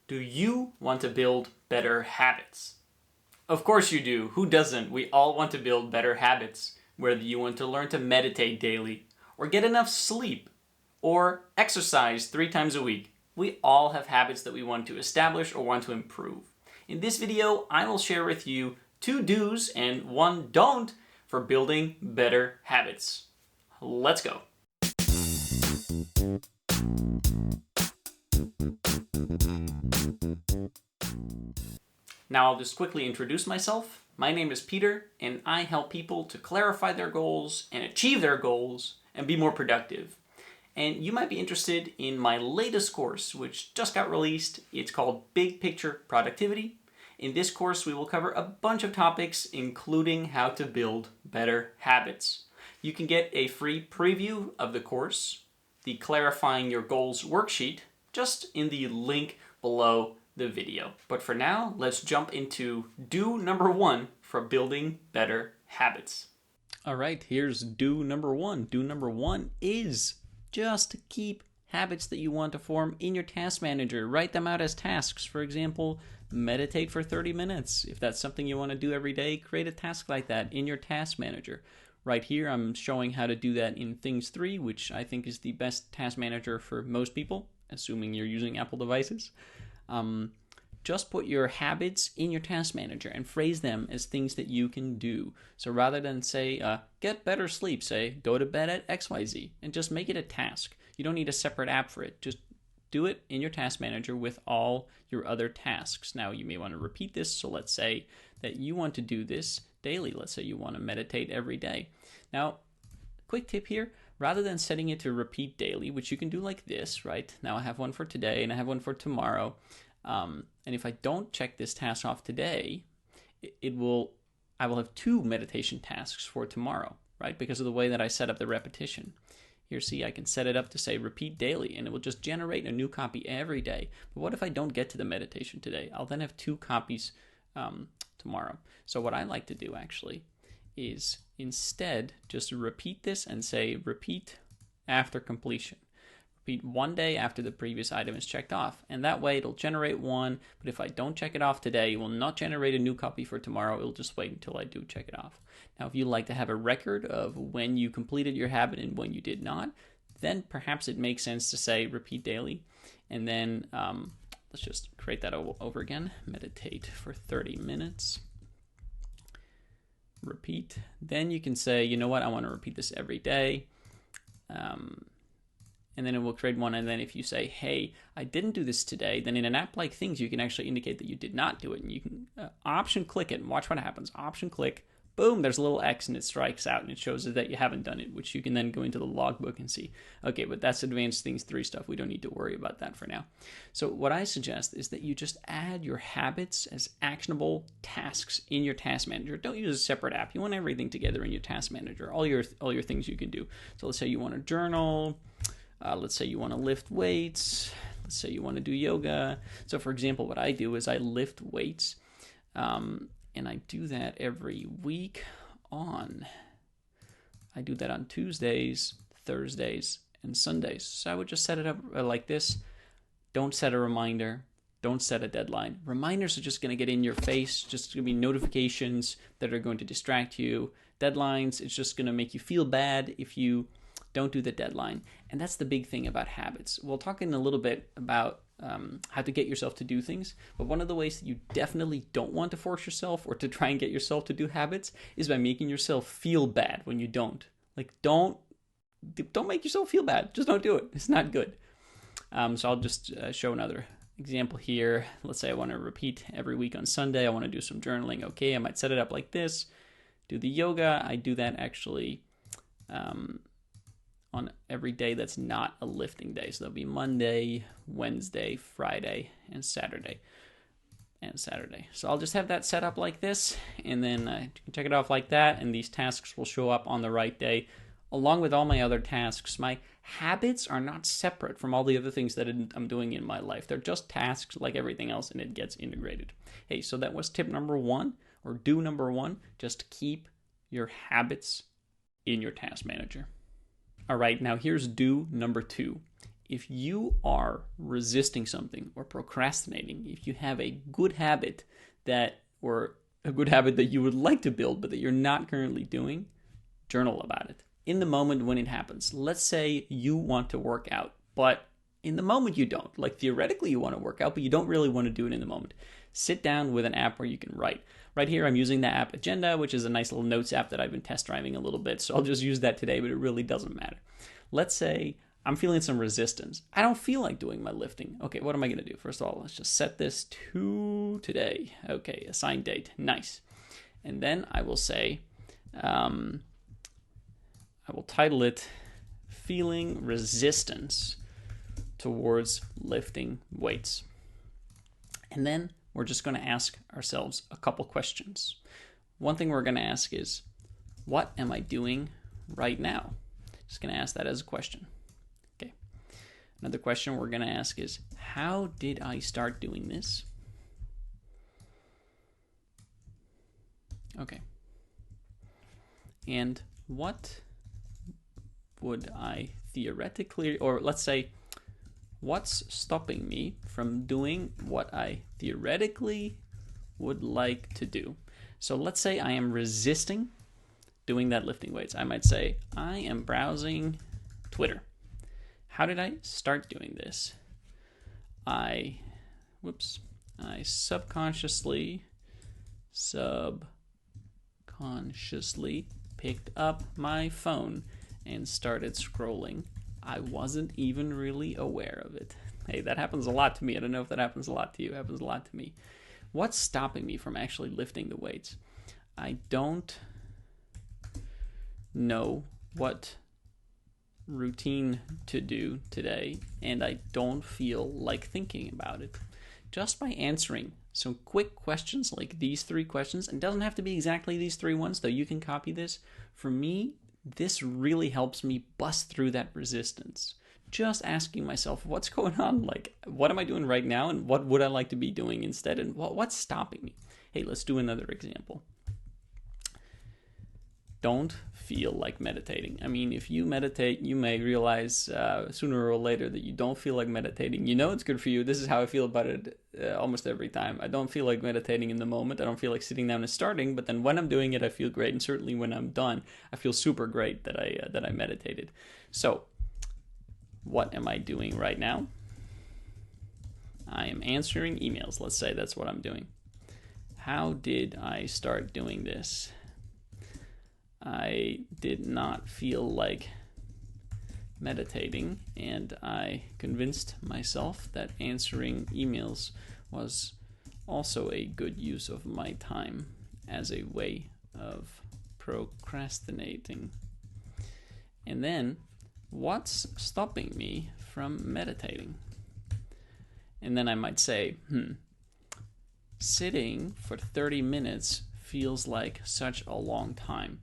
Do you want to build better habits? Of course you do. Who doesn't? We all want to build better habits. Whether you want to learn to meditate daily, or get enough sleep, or exercise 3 times a week. We all have habits that we want to establish or want to improve. In this video, I will share with you 2 do's and 1 don't for building better habits. Let's go. Now I'll just quickly introduce myself. My name is Peter, and I help people to clarify their goals and achieve their goals and be more productive. And you might be interested in my latest course, which just got released. It's called Big Picture Productivity. In this course, we will cover a bunch of topics, including how to build better habits. You can get a free preview of the course, the Clarifying Your Goals worksheet, just in the link below the video. But for now, let's jump into do number 1 for building better habits. All right, here's do number 1. Do number 1 is just keep habits that you want to form in your task manager. Write them out as tasks. For example, meditate for 30 minutes. If that's something you want to do every day, create a task like that in your task manager. Right here, I'm showing how to do that in Things 3, which I think is the best task manager for most people, assuming you're using Apple devices. Just put your habits in your task manager and phrase them as things that you can do. So rather than say, get better sleep, say, go to bed at XYZ, and just make it a task. You don't need a separate app for it. Just do it in your task manager with all your other tasks. Now, you may want to repeat this. So let's say that you want to do this daily. Let's say you want to meditate every day. Now, quick tip here. Rather than setting it to repeat daily, which you can do like this, right? Now I have one for today and I have one for tomorrow. And if I don't check this task off today, I will have 2 meditation tasks for tomorrow, right? Because of the way that I set up the repetition. Here, see, I can set it up to say repeat daily, and it will just generate a new copy every day. But what if I don't get to the meditation today? I'll then have 2 copies tomorrow. So what I like to do actually is instead just repeat this and say repeat after completion. Repeat 1 day after the previous item is checked off, and that way it'll generate 1, but if I don't check it off today, it will not generate a new copy for tomorrow. It'll just wait until I do check it off. Now, if you like to have a record of when you completed your habit and when you did not, then perhaps it makes sense to say repeat daily, and then let's just create that over again. Meditate for 30 minutes. Repeat. Then you can say, you know what, I want to repeat this every day. And then it will create one. And then if you say, hey, I didn't do this today, then in an app like Things, you can actually indicate that you did not do it. And you can option click it and watch what happens. Option click, boom, there's a little X and it strikes out and it shows that you haven't done it, which you can then go into the logbook and see. Okay, but that's advanced Things 3 stuff. We don't need to worry about that for now. So what I suggest is that you just add your habits as actionable tasks in your task manager. Don't use a separate app. You want everything together in your task manager, all your things you can do. So let's say you want to journal. Let's say you want to lift weights. Let's say you want to do yoga. So for example, what I do is I lift weights, and I do that every week I do that on Tuesdays, Thursdays, and Sundays. So I would just set it up like this. Don't set a reminder. Don't set a deadline. Reminders are just going to get in your face, just going to be notifications that are going to distract you. Deadlines, it's just going to make you feel bad if you don't do the deadline. And that's the big thing about habits. We'll talk in a little bit about how to get yourself to do things, but one of the ways that you definitely don't want to force yourself or to try and get yourself to do habits is by making yourself feel bad when you don't. Like, don't make yourself feel bad. Just don't do it. It's not good. So I'll just show another example here. Let's say I want to repeat every week on Sunday. I want to do some journaling. Okay, I might set it up like this. Do the yoga. I do that actually on every day that's not a lifting day. So that'll be Monday, Wednesday, Friday, and Saturday. So I'll just have that set up like this, and then you can check it off like that, and these tasks will show up on the right day, along with all my other tasks. My habits are not separate from all the other things that I'm doing in my life. They're just tasks like everything else, and it gets integrated. Hey, so that was tip number 1, or do number 1. Just keep your habits in your task manager. All right, now here's do number 2. if you are resisting something or procrastinating, if you have a good habit or a good habit that you would like to build but that you're not currently doing, journal about it. In the moment when it happens, let's say you want to work out, but in the moment you don't. Like theoretically you want to work out, but you don't really want to do it in the moment. Sit down with an app where you can write. Right here I'm using the app Agenda, which is a nice little notes app that I've been test driving a little bit, so I'll just use that today, but it really doesn't matter. Let's say I'm feeling some resistance. I don't feel like doing my lifting. Okay, what am I going to do? First of all, let's just set this to today. Okay, assign date. Nice. And then I will say, I will title it Feeling Resistance Towards Lifting Weights. And then we're just going to ask ourselves a couple questions. One thing we're going to ask is, what am I doing right now? Just going to ask that as a question. Okay. Another question we're going to ask is, how did I start doing this? Okay. And what would I theoretically, or let's say, what's stopping me from doing what I theoretically would like to do? So let's say I am resisting doing that lifting weights. I might say, I am browsing Twitter. How did I start doing this? I subconsciously picked up my phone and started scrolling. I wasn't even really aware of it. Hey, that happens a lot to me. I don't know if that happens a lot to you. It happens a lot to me. What's stopping me from actually lifting the weights? I don't know what routine to do today, and I don't feel like thinking about it. Just by answering some quick questions like these 3 questions, and it doesn't have to be exactly these 3 ones, though you can copy this. For me, this really helps me bust through that resistance. Just asking myself, what's going on? Like, what am I doing right now? And what would I like to be doing instead? And what's stopping me? Hey, let's do another example. Don't feel like meditating. I mean, if you meditate, you may realize sooner or later that you don't feel like meditating. You know it's good for you. This is how I feel about it almost every time. I don't feel like meditating in the moment. I don't feel like sitting down and starting. But then when I'm doing it, I feel great. And certainly when I'm done, I feel super great that I meditated. So, what am I doing right now? I am answering emails. Let's say that's what I'm doing. How did I start doing this? I did not feel like meditating, and I convinced myself that answering emails was also a good use of my time as a way of procrastinating. And then, what's stopping me from meditating? And then I might say, sitting for 30 minutes feels like such a long time.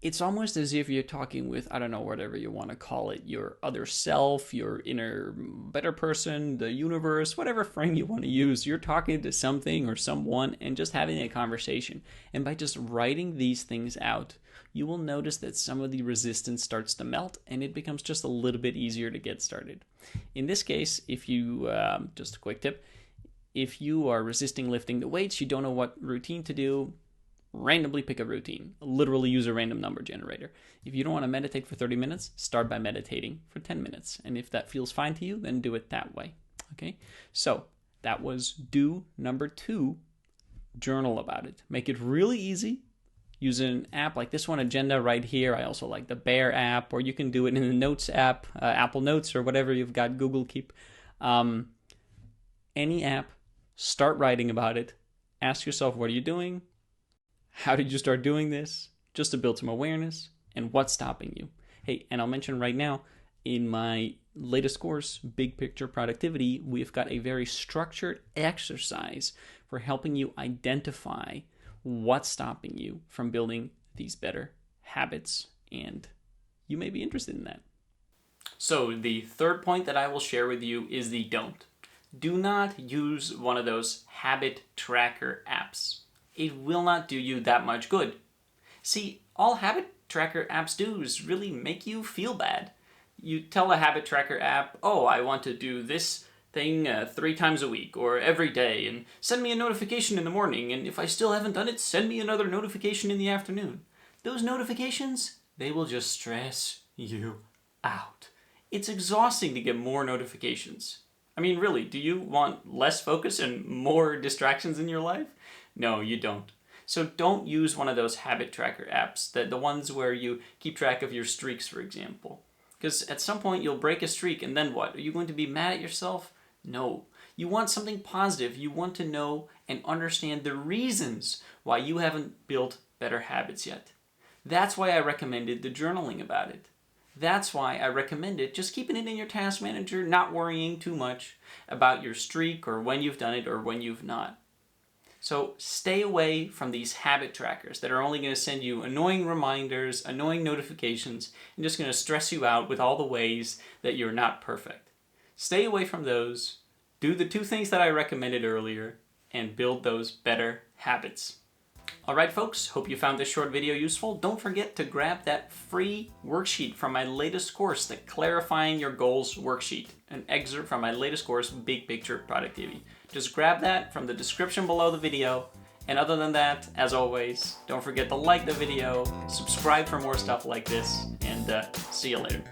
It's almost as if you're talking with, I don't know, whatever you want to call it, your other self, your inner better person, the universe, whatever frame you want to use. You're talking to something or someone and just having a conversation. And by just writing these things out, you will notice that some of the resistance starts to melt and it becomes just a little bit easier to get started. In this case, if you, just a quick tip, if you are resisting lifting the weights, you don't know what routine to do, randomly pick a routine. Literally use a random number generator. If you don't want to meditate for 30 minutes, start by meditating for 10 minutes. And if that feels fine to you, then do it that way. Okay? So that was do number 2, journal about it. Make it really easy. Use an app like this one, Agenda, right here. I also like the Bear app, or you can do it in the Notes app, Apple Notes, or whatever you've got, Google Keep. Any app, start writing about it. Ask yourself, what are you doing? How did you start doing this? Just to build some awareness. And what's stopping you? Hey, and I'll mention right now, in my latest course, Big Picture Productivity, we've got a very structured exercise for helping you identify what's stopping you from building these better habits. And you may be interested in that. So the third point that I will share with you is the don't. Do not use one of those habit tracker apps. It will not do you that much good. See, all habit tracker apps do is really make you feel bad. You tell a habit tracker app, oh, I want to do this thing 3 times a week or every day, and send me a notification in the morning, and if I still haven't done it, send me another notification in the afternoon. Those notifications, they will just stress you out. It's exhausting to get more notifications. I mean, really, do you want less focus and more distractions in your life? No, you don't. So don't use one of those habit tracker apps, the ones where you keep track of your streaks, for example. Because at some point you'll break a streak, and then what? Are you going to be mad at yourself? No. You want something positive. You want to know and understand the reasons why you haven't built better habits yet. That's why I recommended the journaling about it. That's why I recommended just keeping it in your task manager, not worrying too much about your streak or when you've done it or when you've not. So stay away from these habit trackers that are only going to send you annoying reminders, annoying notifications, and just going to stress you out with all the ways that you're not perfect. Stay away from those, do the 2 things that I recommended earlier, and build those better habits. Alright folks, hope you found this short video useful. Don't forget to grab that free worksheet from my latest course, the Clarifying Your Goals worksheet, an excerpt from my latest course, Big Picture Productivity. Just grab that from the description below the video. And other than that, as always, don't forget to like the video, subscribe for more stuff like this, and see you later.